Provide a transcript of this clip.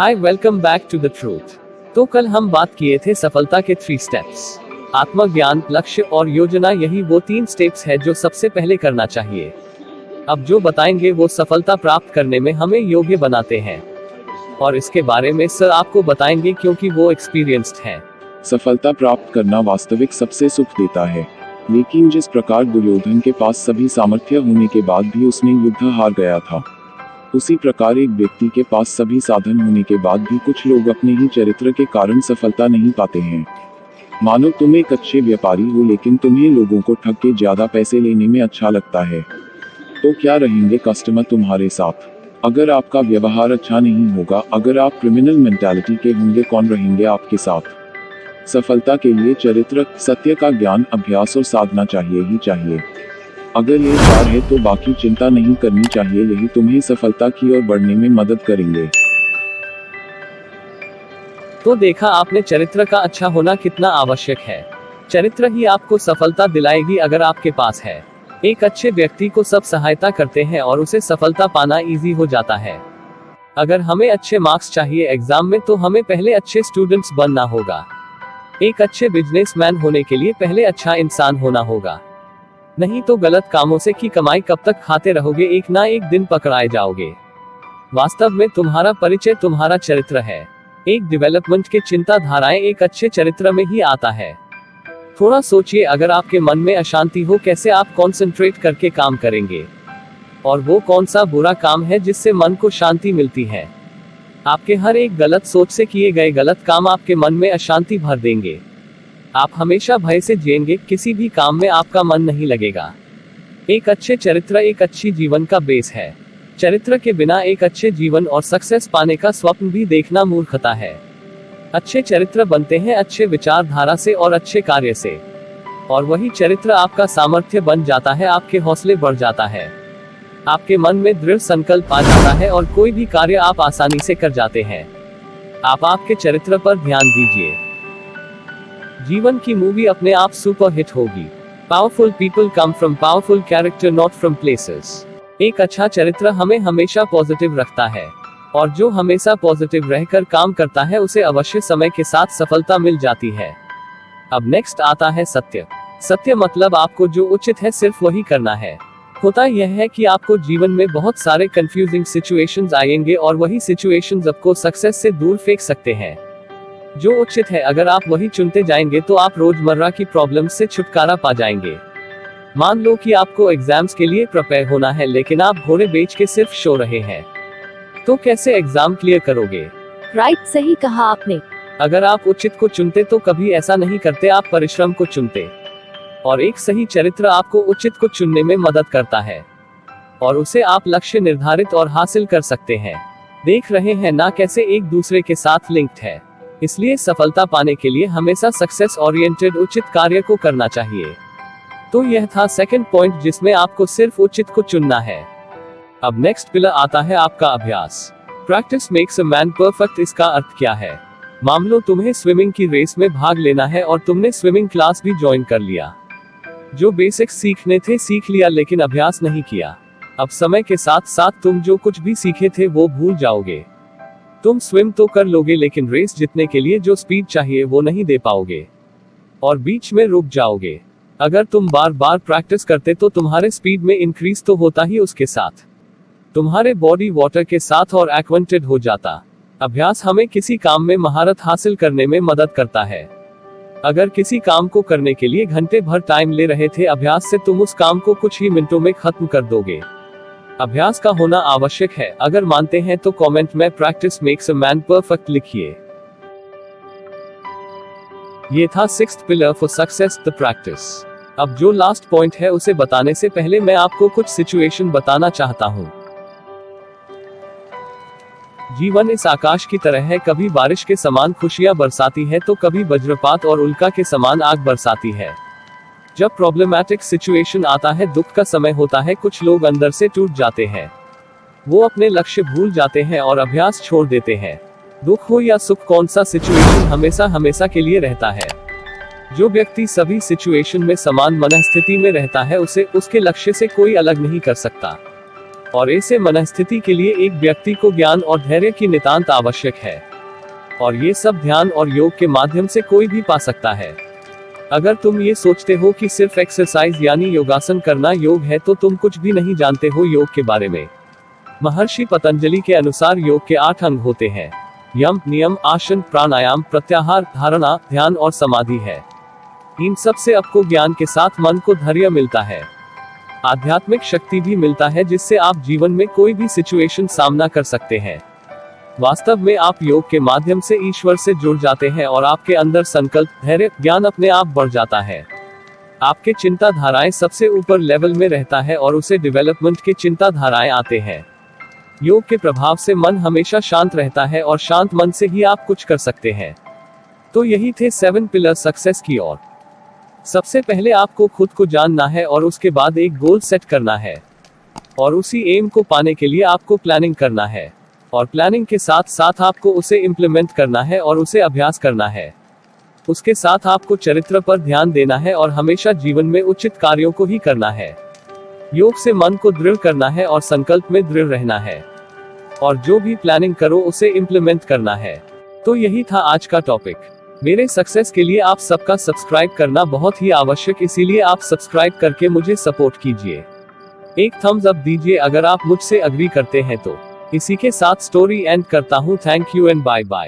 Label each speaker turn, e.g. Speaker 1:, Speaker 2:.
Speaker 1: Hi, welcome back to the truth. तो कल हम बात किए थे सफलता के 3 स्टेप्स। आत्मज्ञान, लक्ष्य और योजना, यही वो 3 स्टेप्स है जो सबसे पहले करना चाहिए। अब जो बताएंगे वो सफलता प्राप्त करने में हमें योग्य बनाते हैं, और इसके बारे में सर आपको बताएंगे क्योंकि वो एक्सपीरियंस्ड हैं।
Speaker 2: सफलता प्राप्त करना वास्तविक सबसे सुख देता है, लेकिन जिस प्रकार दुर्योधन के पास सभी सामर्थ्य होने के बाद भी उसने युद्ध हार गया था, उसी प्रकार एक व्यक्ति के पास सभी साधन होने के बाद भी कुछ लोग अपने ही चरित्र के कारण सफलता नहीं पाते हैं। मानो तुम एक अच्छे व्यापारी हो, लेकिन तुम्हें लोगों को ठग के ज्यादा पैसे लेने में अच्छा लगता है, तो क्या रहेंगे कस्टमर तुम्हारे साथ? अगर आपका व्यवहार अच्छा नहीं होगा, अगर आप क्रिमिनल मेंटालिटी के होंगे, कौन रहेंगे आपके साथ? सफलता के लिए चरित्र, सत्य का ज्ञान, अभ्यास और साधना चाहिए ही चाहिए। अगर ये 4 है तो बाकी चिंता नहीं करनी चाहिए, यही तुम्हें सफलता की ओर बढ़ने में मदद करेंगे।
Speaker 1: तो देखा आपने चरित्र का अच्छा होना कितना आवश्यक है। चरित्र ही आपको सफलता दिलाएगी अगर आपके पास है। एक अच्छे व्यक्ति को सब सहायता करते हैं और उसे सफलता पाना इजी हो जाता है। अगर हमें अच्छे मार्क्स चाहिए एग्जाम में, तो हमें पहले अच्छे स्टूडेंट्स बनना होगा। एक अच्छे बिजनेसमैन होने के लिए पहले अच्छा इंसान होना होगा, नहीं तो गलत कामों से की कमाई कब तक खाते रहोगे, एक ना एक दिन पकड़ाए जाओगे। वास्तव में तुम्हारा परिचय तुम्हारा चरित्र है। एक डेवलपमेंट के चिंताधाराएं एक अच्छे चरित्र में ही आता है। थोड़ा सोचिए, अगर आपके मन में अशांति हो, कैसे आप कंसंट्रेट करके काम करेंगे? और वो कौन सा बुरा काम है जिससे मन को शांति मिलती है? आपके हर एक गलत सोच से किए गए गलत काम आपके मन में अशांति भर देंगे। आप हमेशा भय से जिएंगे, किसी भी काम में आपका मन नहीं लगेगा। एक अच्छे चरित्र एक अच्छी जीवन का बेस है। चरित्र के बिना एक अच्छे जीवन और सक्सेस पाने का स्वप्न भी देखना मूर्खता है। अच्छे चरित्र बनते हैं अच्छे विचारधारा से और अच्छे कार्य से, और वही चरित्र आपका सामर्थ्य बन जाता है, आपके हौसले बढ़ जाता है, आपके मन में दृढ़ संकल्प आ जाता है और कोई भी कार्य आप आसानी से कर जाते हैं। आप आपके चरित्र पर ध्यान दीजिए। जीवन की मूवी अपने आप सुपर हिट होगी। Powerful people come from powerful character, not from places. एक अच्छा चरित्र हमें हमेशा पॉजिटिव रखता है, और जो हमेशा पॉजिटिव रहकर काम करता है उसे अवश्य समय के साथ सफलता मिल जाती है। अब नेक्स्ट आता है सत्य। सत्य मतलब आपको जो उचित है सिर्फ वही करना है। होता यह है कि आपको जीवन में बहुत सारे कंफ्यूजिंग सिचुएशंस आएंगे, और वही सिचुएशंस आपको सक्सेस से दूर फेंक सकते हैं। जो उचित है अगर आप वही चुनते जाएंगे तो आप रोजमर्रा की प्रॉब्लम से छुटकारा पा जाएंगे। मान लो कि आपको एग्जाम्स के लिए प्रिपेयर होना है, लेकिन आप घोड़े बेच के सिर्फ सो रहे हैं, तो कैसे एग्जाम क्लियर करोगे?
Speaker 3: राइट, सही कहा आपने।
Speaker 1: अगर आप उचित को चुनते तो कभी ऐसा नहीं करते, आप परिश्रम को चुनते। और एक सही चरित्र आपको उचित को चुनने में मदद करता है, और उसे आप लक्ष्य निर्धारित और हासिल कर सकते हैं। देख रहे हैं ना कैसे एक दूसरे के साथ लिंक्ड है। इसलिए सफलता पाने के लिए हमेशा सक्सेस ओरिएंटेड उचित कार्य को करना चाहिए। तो यह था सेकंड पॉइंट, जिसमें आपको सिर्फ उचित को चुनना है। अब नेक्स्ट पिलर आता है आपका अभ्यास। Practice makes a man perfect. इसका अर्थ क्या है? मान लो तुम्हें स्विमिंग की रेस में भाग लेना है और तुमने स्विमिंग क्लास भी ज्वाइन कर लिया। जो बेसिक्स सीखने थे सीख लिया, लेकिन अभ्यास नहीं किया। अब समय के साथ साथ तुम जो कुछ भी सीखे थे वो भूल जाओगे। तुम स्विम तो कर लोगे, लेकिन रेस जीतने के लिए जो स्पीड चाहिए वो नहीं दे पाओगे, और बीच में रुक जाओगे। अगर तुम बार बार प्रैक्टिस करते तो तुम्हारे स्पीड में इंक्रीज तो होता ही, उसके साथ तुम्हारे बॉडी वाटर के साथ और एक्वेंटेड हो जाता। अभ्यास हमें किसी काम में महारत हासिल करने में मदद करता है। अगर किसी काम को करने के लिए घंटे भर टाइम ले रहे थे, अभ्यास से तुम उस काम को कुछ ही मिनटों में खत्म कर दोगे। अभ्यास का होना आवश्यक है। अगर मानते हैं तो कमेंट में practice makes a man perfect लिखिए। ये था 6th pillar for success, the practice. अब जो लास्ट पॉइंट है उसे बताने से पहले मैं आपको कुछ सिचुएशन बताना चाहता हूँ। जीवन इस आकाश की तरह है, कभी बारिश के समान खुशियां बरसाती है तो कभी वज्रपात और उल्का के समान आग बरसाती है। जब प्रॉब्लमैटिक सिचुएशन आता है, दुख का समय होता है, कुछ लोग अंदर से टूट जाते हैं। वो अपने लक्ष्य भूल जाते हैं और अभ्यास छोड़ देते हैं। दुख हो या सुख, कौन सा सिचुएशन हमेशा हमेशा के लिए रहता है? जो व्यक्ति सभी सिचुएशन में समान मनस्थिति में रहता है, उसे उसके लक्ष्य से कोई अलग नहीं कर सकता। और ऐसे मनस्थिति के लिए एक व्यक्ति को ज्ञान और धैर्य की नितांत आवश्यक है, और ये सब ध्यान और योग के माध्यम से कोई भी पा सकता है। अगर तुम ये सोचते हो कि सिर्फ एक्सरसाइज यानी योगासन करना योग है तो तुम कुछ भी नहीं जानते हो योग के बारे में। महर्षि पतंजलि के अनुसार योग के 8 अंग होते हैं। यम, नियम, आसन, प्राणायाम, प्रत्याहार, धारणा, ध्यान और समाधि है। इन सब से आपको ज्ञान के साथ मन को धैर्य मिलता है, आध्यात्मिक शक्ति भी मिलता है, जिससे आप जीवन में कोई भी सिचुएशन सामना कर सकते हैं। वास्तव में आप योग के माध्यम से ईश्वर से जुड़ जाते हैं और आपके अंदर संकल्प, धैर्य, ज्ञान अपने आप बढ़ जाता है। आपके चिंता धाराएं सबसे ऊपर लेवल में रहता है और उसे डेवलपमेंट के चिंता धाराएं आते हैं। योग के प्रभाव से मन हमेशा शांत रहता है और शांत मन से ही आप कुछ कर सकते हैं। तो यही थे 7 पिलर सक्सेस की ओर। सबसे पहले आपको खुद को जानना है और उसके बाद एक गोल सेट करना है, और उसी एम को पाने के लिए आपको प्लानिंग करना है, और प्लानिंग के साथ साथ आपको उसे इम्प्लीमेंट करना है और उसे अभ्यास करना है। उसके साथ आपको चरित्र पर ध्यान देना है और हमेशा जीवन में उचित कार्यों को ही करना है। योग से मन को दृढ़ करना है और संकल्प में दृढ़ रहना है, और जो भी प्लानिंग करो उसे इम्प्लीमेंट करना है। तो यही था आज का टॉपिक। मेरे सक्सेस के लिए आप सबका सब्सक्राइब करना बहुत ही आवश्यक, इसीलिए आप सब्सक्राइब करके मुझे सपोर्ट कीजिए। एक थम्स अप दीजिए अगर आप मुझसे अग्री करते हैं तो। इसी के साथ स्टोरी एंड करता हूँ। Thank you and bye bye.